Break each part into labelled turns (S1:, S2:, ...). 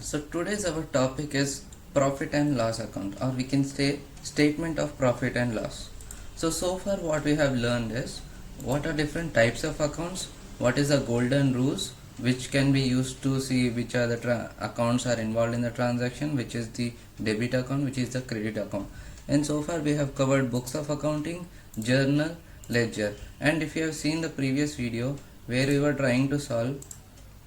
S1: So today's our topic is profit and loss account, or we can say statement of profit and loss. So far what we have learned is what are different types of accounts, what is the golden rules which can be used to see which are the accounts are involved in the transaction, which is the debit account, which is the credit account. And so far we have covered books of accounting, journal, ledger. And if you have seen the previous video where we were trying to solve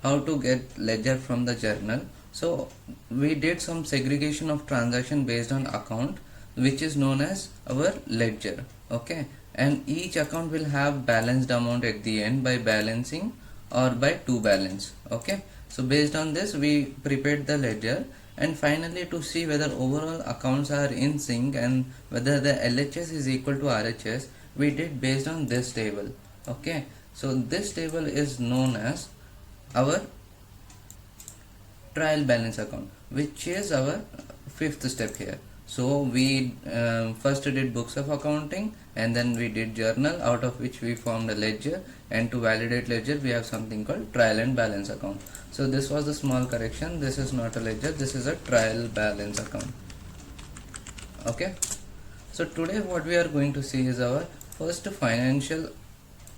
S1: how to get ledger from the journal, so we did some segregation of transaction based on account, which is known as our ledger. Okay, and each account will have balanced amount at the end by balancing or by to balance. Okay, so based on this we prepared the ledger, and finally to see whether overall accounts are in sync and whether the LHS is equal to RHS, we did based on this table. Okay, so this table is known as our trial balance account, which is our fifth step here. So we first did books of accounting, and then we did journal, out of which we formed a ledger, and to validate ledger we have something called trial and balance account. So this was the small correction, this is not a ledger, this is a trial balance account. Okay, so today what we are going to see is our first financial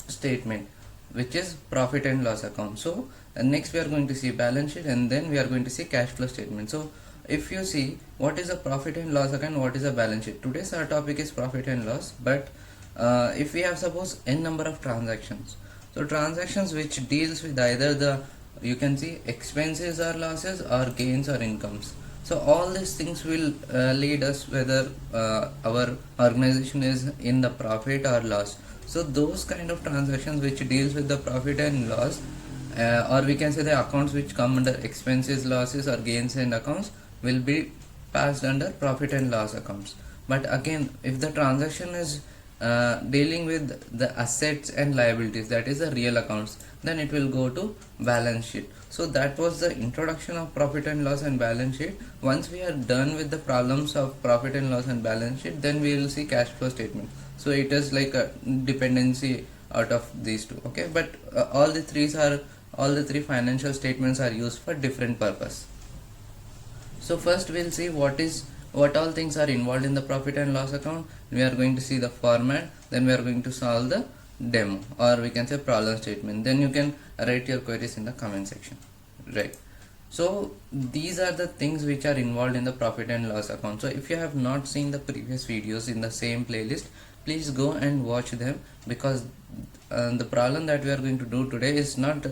S1: statement, which is profit and loss account. So next we are going to see balance sheet, and then we are going to see cash flow statement. So if you see what is a profit and loss account, what is a balance sheet, today's our topic is profit and loss. But if we have suppose n number of transactions, so transactions which deals with either the, you can see, expenses or losses or gains or incomes. So all these things will lead us whether our organization is in the profit or loss. So those kind of transactions which deals with the profit and loss, or we can say the accounts which come under expenses, losses or gains and accounts, will be passed under profit and loss accounts. But again, if the transaction is dealing with the assets and liabilities, that is the real accounts, then it will go to balance sheet. So that was the introduction of profit and loss and balance sheet. Once we are done with the problems of profit and loss and balance sheet, then we will see cash flow statement. So it is like a dependency out of these two. Okay, but all the three financial statements are used for different purpose. So first we'll see what all things are involved in the profit and loss account. We are going to see the format, then we are going to solve the demo, or we can say problem statement. Then you can write your queries in the comment section, right? So these are the things which are involved in the profit and loss account. So if you have not seen the previous videos in the same playlist, please go and watch them, because the problem that we are going to do today is not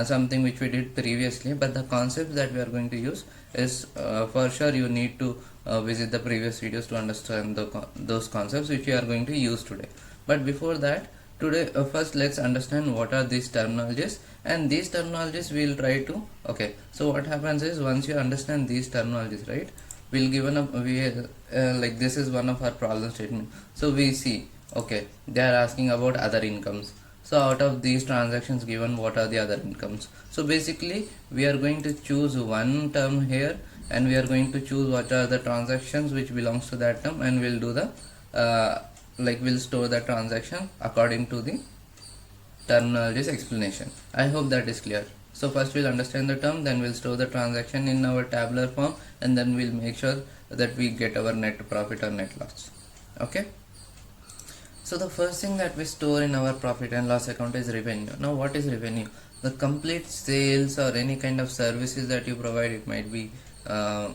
S1: something which we did previously, but the concepts that we are going to use is for sure you need to visit the previous videos to understand those concepts which we are going to use today. But before that, today first let's understand what are these terminologies, and these terminologies we will try to, okay, so what happens is once you understand these terminologies, right, we'll given up, like this is one of our problem statement. So we see, okay, they are asking about other incomes. So out of these transactions given, what are the other incomes? So basically we are going to choose one term here, and we are going to choose what are the transactions which belongs to that term, and we'll do the we'll store the transaction according to the terminologies explanation. I hope that is clear. So first we'll understand the term, then we'll store the transaction in our tabular form, and then we'll make sure that we get our net profit or net loss. Okay, so the first thing that we store in our profit and loss account is revenue. Now what is revenue? The complete sales or any kind of services that you provide. It might be a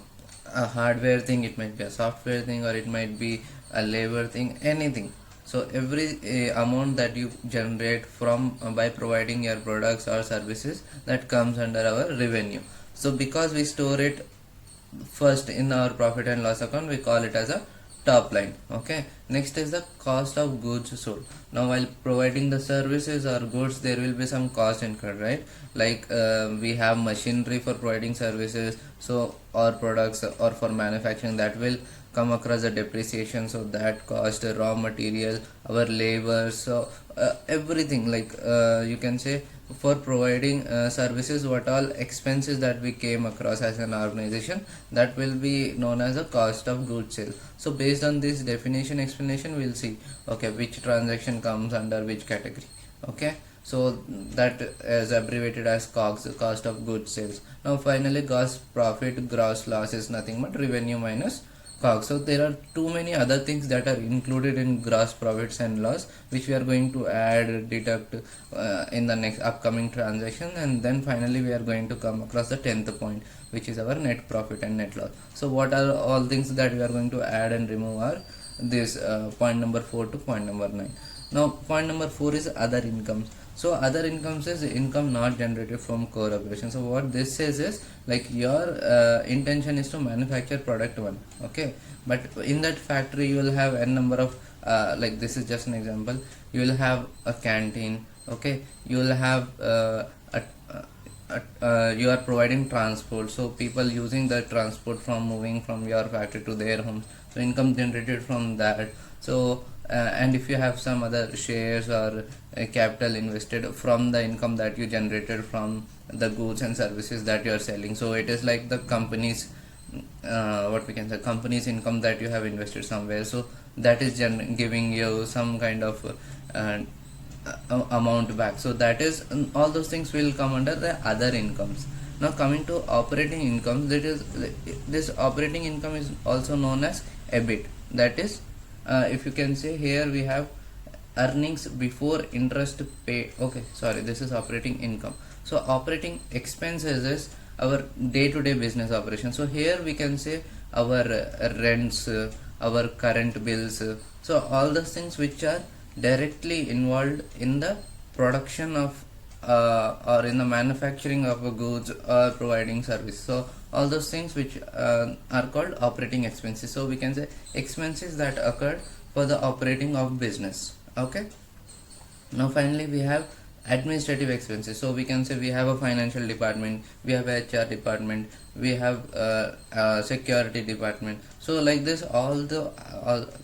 S1: hardware thing, it might be a software thing, or it might be a labor thing, anything. So every amount that you generate from by providing your products or services, that comes under our revenue. So because we store it first in our profit and loss account, we call it as a top line. Okay, next is the cost of goods sold. Now while providing the services or goods, there will be some cost incurred, right? Like we have machinery for providing services, so or products, or for manufacturing, that will come across a depreciation. So that cost, raw material, our labor, so everything, like you can say for providing services, what all expenses that we came across as an organization, that will be known as a cost of goods sold. So based on this definition explanation, we'll see, okay, which transaction comes under which category. Okay, so that is abbreviated as COGS, cost of goods sales. Now finally gross profit, gross loss is nothing but revenue minus COGS. So there are too many other things that are included in gross profits and loss, which we are going to add, deduct in the next upcoming transaction, and then finally we are going to come across the 10th point, which is our net profit and net loss. So what are all things that we are going to add and remove are this point number 4 to point number 9. Now point number 4 is other incomes. So other incomes is income not generated from core operations. So what this says is like your intention is to manufacture product 1, okay, but in that factory you will have a number of like this is just an example, you will have a canteen, okay, you will have you are providing transport, so people using the transport from moving from your factory to their homes, so income generated from that. So and if you have some other shares or capital invested from the income that you generated from the goods and services that you are selling, so it is like the company's what we can say, company's income that you have invested somewhere, so that is giving you some kind of amount back. So that is all those things will come under the other incomes. Now coming to operating income, that is this operating income is also known as EBIT. That is if you can say, here we have earnings before interest pay, okay, sorry, this is operating income. So operating expenses is our day-to-day business operation. So here we can say our rents, our current bills, so all those things which are directly involved in the production of or in the manufacturing of a goods or providing service. So all those things which are called operating expenses. So we can say expenses that occurred for the operating of business. Okay. Now finally we have administrative expenses. So we can say we have a financial department, we have a HR department, we have a security department. So like this, all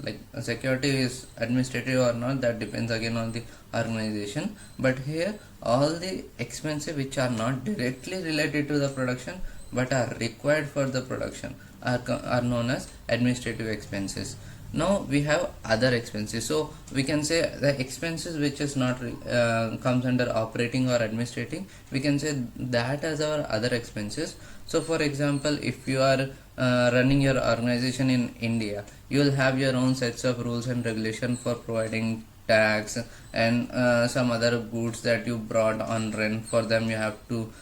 S1: like security is administrative or not, that depends again on the organization. But here all the expenses which are not directly related to the production but are required for the production are known as administrative expenses. Now we have other expenses. So we can say the expenses which is not comes under operating or administrating, we can say that as our other expenses. So for example, if you are running your organization in India, you will have your own sets of rules and regulation for providing tax and some other goods that you brought on rent. For them you have to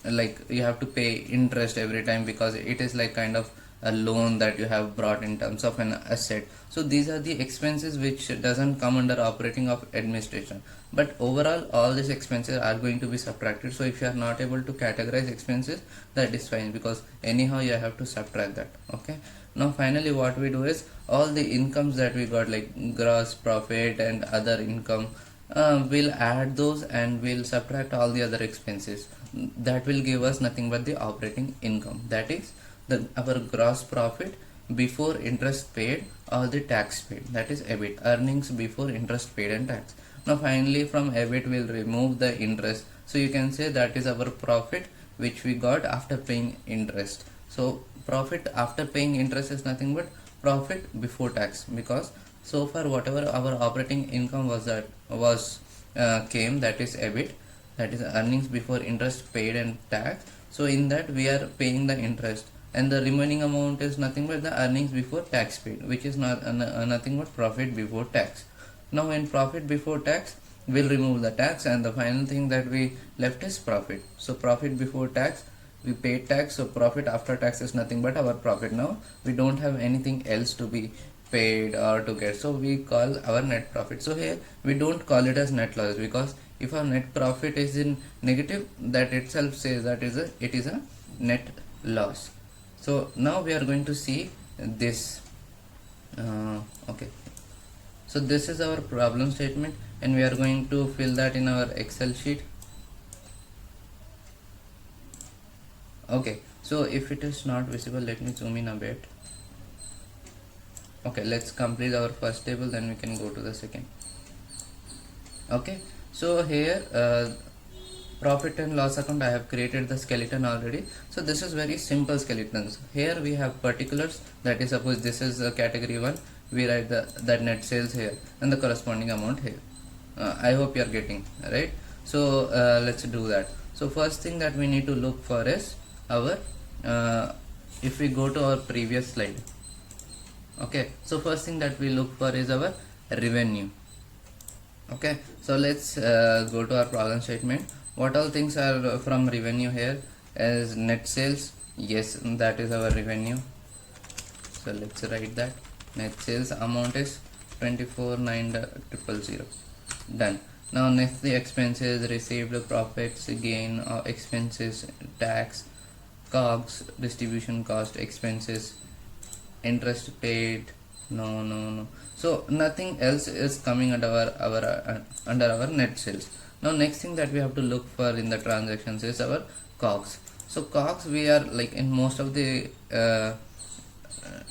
S1: like you have to pay interest every time, because it is like kind of a loan that you have brought in terms of an asset. So these are the expenses which doesn't come under operating of administration, but overall all these expenses are going to be subtracted. So if you are not able to categorize expenses, that is fine, because anyhow you have to subtract that. Okay. Now finally what we do is all the incomes that we got, like gross profit and other income, we'll add those and we'll subtract all the other expenses. That will give us nothing but the operating income, that is our gross profit before interest paid or the tax paid, that is EBIT, earnings before interest paid and tax. Now finally from EBIT we'll remove the interest, so you can say that is our profit which we got after paying interest. So profit after paying interest is nothing but profit before tax, because so far whatever our operating income was, that was came, that is EBIT, that is earnings before interest paid and tax. So in that we are paying the interest, and the remaining amount is nothing but the earnings before tax paid, which is not nothing but profit before tax. Now in profit before tax we'll remove the tax, and the final thing that we left is profit. So profit before tax, we paid tax, so profit after tax is nothing but our profit. Now we don't have anything else to be paid or to get, so we call our net profit. So here we don't call it as net loss, because if our net profit is in negative, that itself says that it is a net loss. So now we are going to see this. Okay, so this is our problem statement, and we are going to fill that in our Excel sheet. Okay, so if it is not visible, let me zoom in a bit. Okay, let's complete our first table, then we can go to the second. Okay, so here profit and loss account, I have created the skeleton already. So this is very simple skeletons. Here we have particulars, that is, suppose this is category 1, we write the net sales here and the corresponding amount here. I hope you are getting right. So let's do that. So first thing that we need to look for is our if we go to our previous slide. Okay, so first thing that we look for is our revenue. Okay, so let's go to our problem statement. What all things are from revenue here? As net sales, yes, that is our revenue. So let's write that net sales amount is 24,900. Done. Now next the expenses, received, profits, gain, expenses, tax, COGS, distribution cost, expenses, interest paid. No. So nothing else is coming under our net sales. Now next thing that we have to look for in the transactions is our COGS. So COGS, we are like in most of the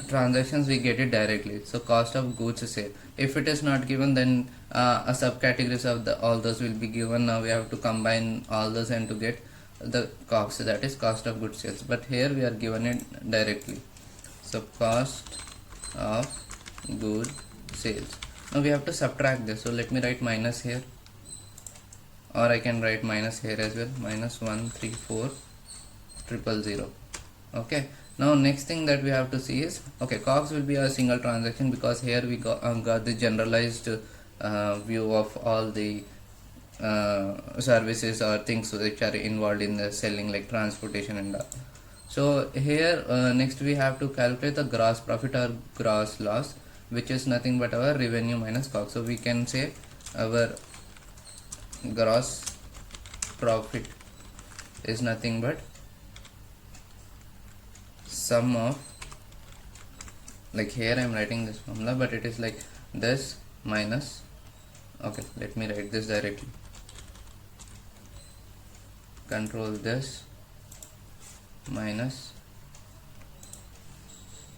S1: transactions we get it directly. So cost of goods sale, if it is not given, then a subcategories of the all those will be given. Now we have to combine all those and to get the COGS, that is cost of goods sales, but here we are given it directly. So cost of good sales. Now we have to subtract this, so let me write minus here, or I can write minus here as well, minus 134,000. Okay, now next thing that we have to see is, okay, COGS will be a single transaction because here we got the generalized view of all the services or things which are involved in the selling, like transportation and all. So here next we have to calculate the gross profit or gross loss, which is nothing but our revenue minus COGS. So we can say our gross profit is nothing but sum of, like here I am writing this formula, but it is like this minus, okay, let me write this directly, control this minus,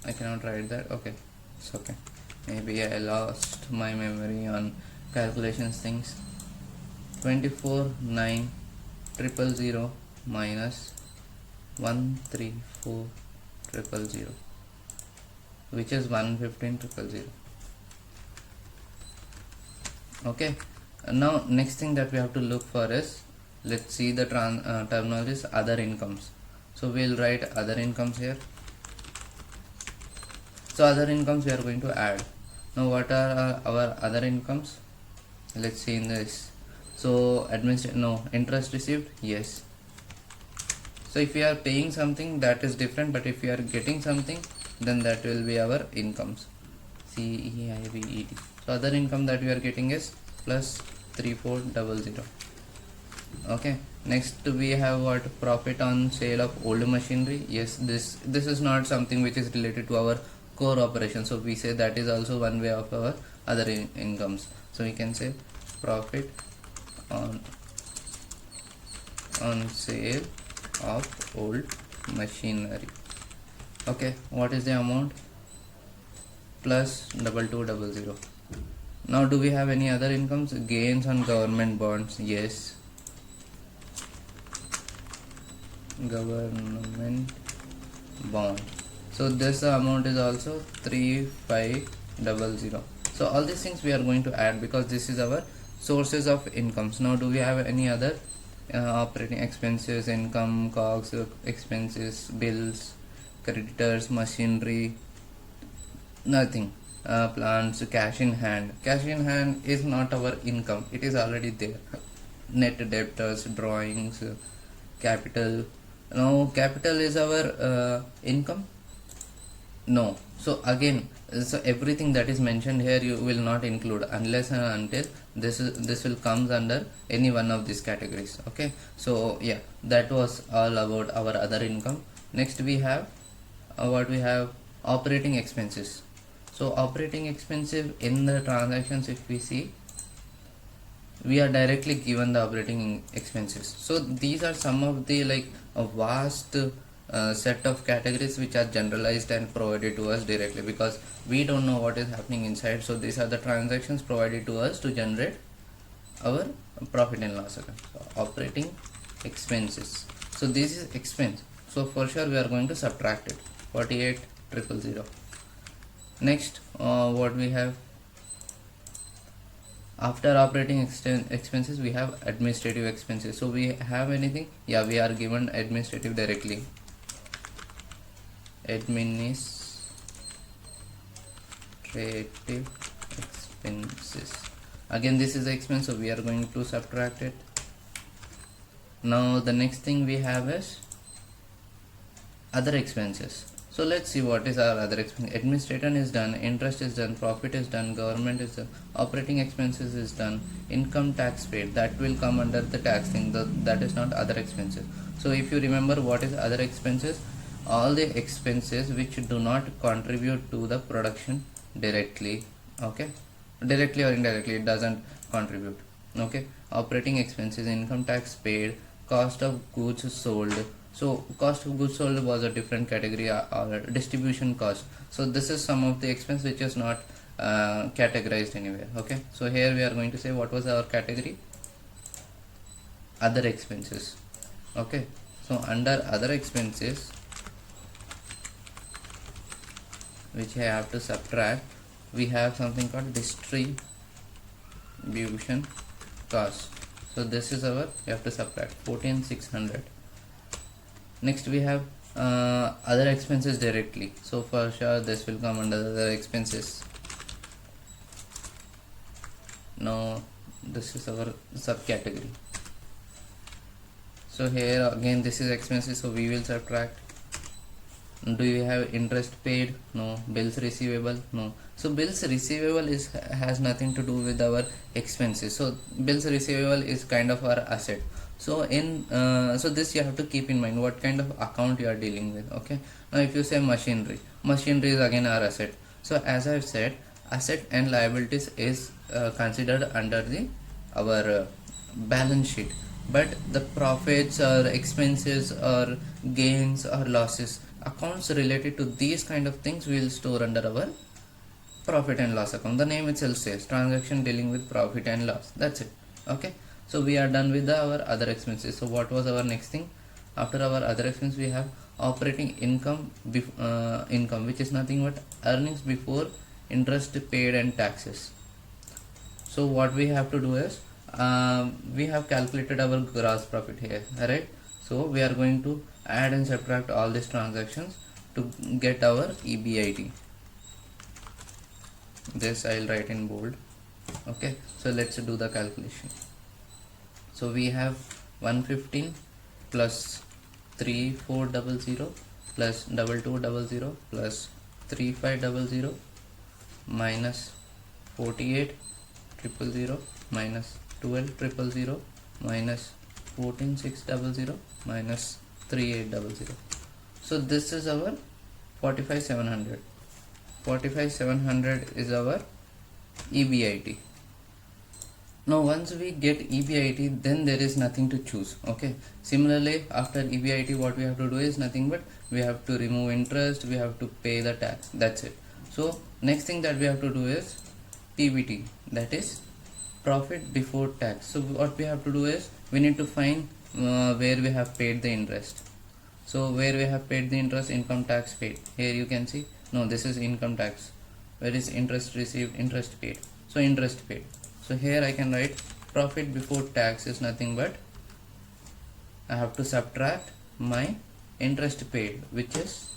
S1: I cannot write that, okay, it's okay, maybe I lost my memory on calculations things. 24,900 minus 134,000, which is 115,000. Okay, now next thing that we have to look for is, let's see the terminologies, other incomes. So we'll write other incomes here. So other incomes we are going to add. Now what are our other incomes? Let's see in this. So interest received, yes. So if we are paying something, that is different, but if we are getting something, then that will be our incomes. CEIVED. So other income that we are getting is plus 3400. Okay, next we have what, profit on sale of old machinery. Yes, this is not something which is related to our core operation, so we say that is also one way of our other incomes. So we can say profit on sale of old machinery. Okay, what is the amount? Plus 2200. Now do we have any other incomes? Gains on government bonds, yes, government bond. So this amount is also 3500. So all these things we are going to add because this is our sources of incomes. Now do we have any other operating expenses, income, COGS, expenses, bills, creditors, machinery? Nothing. Plants, cash in hand. Cash in hand is not our income, it is already there. Net debtors, drawings, capital. Now capital is our income? No. So again, so everything that is mentioned here you will not include unless and until this will comes under any one of these categories. Okay, so yeah, that was all about our other income. Next we have what we have, operating expenses. So operating expenses in the transactions, if we see, we are directly given the operating expenses. So these are some of the like a vast set of categories which are generalized and provided to us directly because we don't know what is happening inside. So these are the transactions provided to us to generate our profit and loss account. So operating expenses, so this is expense, so for sure we are going to subtract it, 48,000. Next what we have, After operating expenses we have administrative expenses. So we have anything? Yeah, we are given administrative directly. Administrative expenses. Again this is the expense, so we are going to subtract it. Now the next thing we have is other expenses. So let's see what is our other expense. Administration is done, interest is done, profit is done, government is done, operating expenses is done, income tax paid, that will come under the tax thing, that is not other expenses. So if you remember what is other expenses, all the expenses which do not contribute to the production directly, okay, directly or indirectly, it doesn't contribute, okay. Operating expenses, income tax paid, cost of goods sold. So cost of goods sold was a different category, or distribution cost. So this is some of the expense which is not categorized anywhere, okay. So here we are going to say what was our category, other expenses, okay. So under other expenses, which I have to subtract, we have something called distribution cost. So this is our, you have to subtract 14,600. Next we have other expenses directly. So for sure this will come under the other expenses. Now this is our subcategory. So here again this is expenses, so we will subtract. Do you have interest paid? No. Bills receivable? No. So bills receivable has nothing to do with our expenses. So bills receivable is kind of our asset. So in so this you have to keep in mind what kind of account you are dealing with, okay. Now if you say machinery is again our asset. So as I've said, asset and liabilities is considered under the our balance sheet, but the profits or expenses or gains or losses, accounts related to these kind of things we will store under our profit and loss account. The name itself says transaction dealing with profit and loss, that's it, okay. So we are done with our other expenses. So what was our next thing? After our other expense we have operating income, income which is nothing but earnings before interest paid and taxes. So what we have to do is we have calculated our gross profit here, right? So we are going to add and subtract all these transactions to get our EBIT. This I'll write in bold, okay. So let's do the calculation. So we have 115 plus 3400 plus 2200 plus 3500 minus 48000 minus 12000 minus 14600 minus 3800. So this is our 45700. 45700 is our EBIT. Now once we get EBIT, then there is nothing to choose, okay. Similarly after EBIT what we have to do is nothing but we have to remove interest, we have to pay the tax, that's it. So next thing that we have to do is PBT, that is profit before tax. So what we have to do is we need to find where we have paid the interest. So where we have paid the interest, income tax paid, here you can see, no, this is income tax. Where is interest received, interest paid? So interest paid. So here I can write profit before tax is nothing but I have to subtract my interest paid, which is,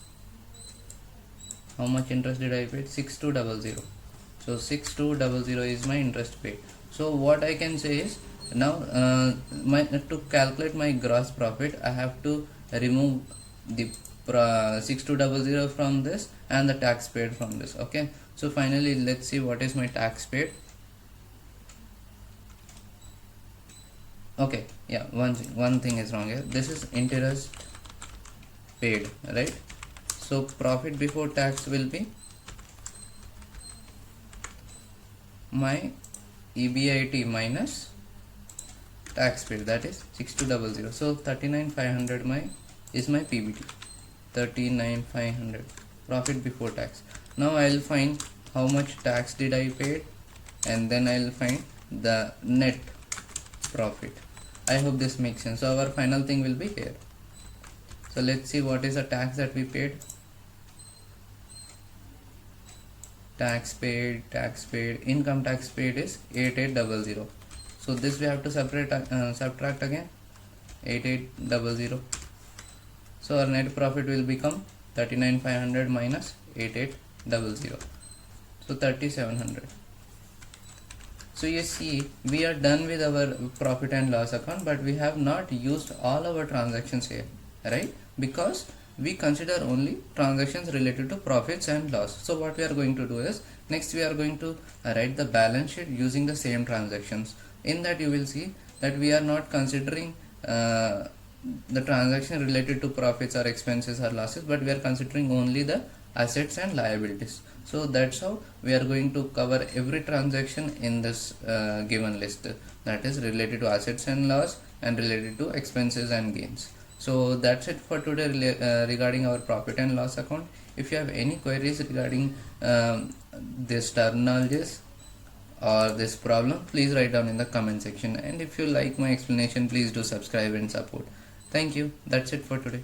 S1: how much interest did I pay? 6200. So 6200 is my interest paid. So what I can say is now to calculate my gross profit I have to remove the 6200 from this and the tax paid from this, okay. So finally let's see what is my tax paid. Okay, yeah, one thing is wrong here. This is interest paid, right? So profit before tax will be my EBIT minus tax paid, that is 6200. So 39500 is my PBT. 39500 profit before tax. Now I'll find how much tax did I paid, and then I'll find the net profit. I hope this makes sense. So our final thing will be here. So let's see what is the tax that we paid. tax paid, income tax paid is 8800. So this we have to subtract again 8800. So our net profit will become 39,500 minus 8800, so 3700. So you see, we are done with our profit and loss account, but we have not used all our transactions here, right? Because we consider only transactions related to profits and loss. So what we are going to do is, next we are going to write the balance sheet using the same transactions. In that you will see that we are not considering the transaction related to profits or expenses or losses, but we are considering only the assets and liabilities. So that's how we are going to cover every transaction in this given list, that is related to assets and loss and related to expenses and gains. So that's it for today regarding our profit and loss account. If you have any queries regarding this terminologies or this problem, please write down in the comment section, and if you like my explanation, please do subscribe and support. Thank you. That's it for today.